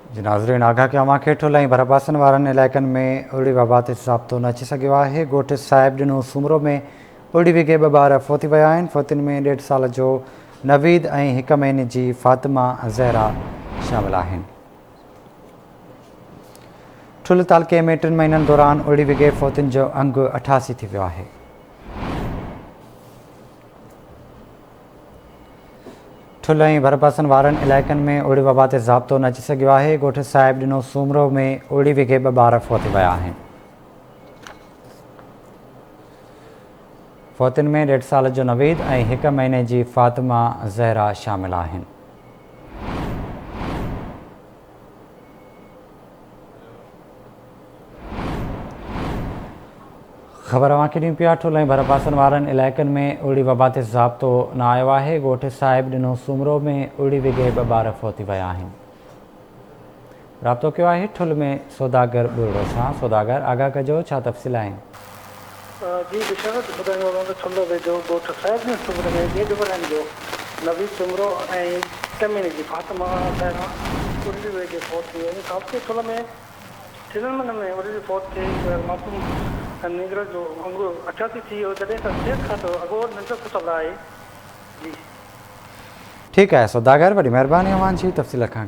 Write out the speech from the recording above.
जी नाज़रीन आगाह के अमा खे ठुलई भरपासन वारनि इलाइक़नि में उड़ी वबा ते ज़ाब्तो न अची सघियो आहे। ॻोठ साहिब ॾिनो सूमरो में उड़ी विघे 2 ॿार फोती विया आहिनि। फोतियुनि में 1.5 साल जो नवीद ऐं 1 महीने जी फातिमा ज़हरा शामिल आहिनि। ठुल तालुके में 3 महीननि दौरान उड़ी विघे फोतियुनि जो अंग 88 थी वियो आहे। ठुल ऐं भरपासन वारनि इलाइक़नि में उड़ी वबा ते ज़ाब्तो न अची सघियो आहे। ॻोठ साहिब ॾिनो सूमरो में उड़ी विघे 2 ॿार फोती विया आहिनि। फोतियुनि में 1.5 साल जो नवीद ऐं 1 महीने जी फातिमा ज़हरा शामिल आहिनि। ख़बर अवां खे ॾियूं पिया। ठुल ऐं भरपासन वारनि इलाइक़नि में उड़ी वबा ते ज़ाब्तो न आयो आहे। ॻोठ साहिब ॾिनो सूमरो में उड़ी विघे 2 ॿार फोती विया आहिनि। राब्तो कयो आहे ठुल में सौदागर बुर्ड़ो सां। सौदागर आगाह कजो, छा तफ़सील आहिनि? जी बिशारत ॿुधाईंदो त ठुल वेझो ॻोठ साहिब में सूमर में 2 ॿारनि जो नवीद सूमरो ऐं 1 महीने जी फातिमा ज़हरा उड़ी वेझे फौत थी वई। काफ़ी ठुल में 3 महीननि में उड़ी फौत थिए मासूम निंगर जो अंग 88 थी वियो, जॾहिं त सेहत खां त अॻो निंड कुतल आहे। जी ठीकु आहे सौदागर, वॾी महिरबानी अवां जी तफ़सील खां।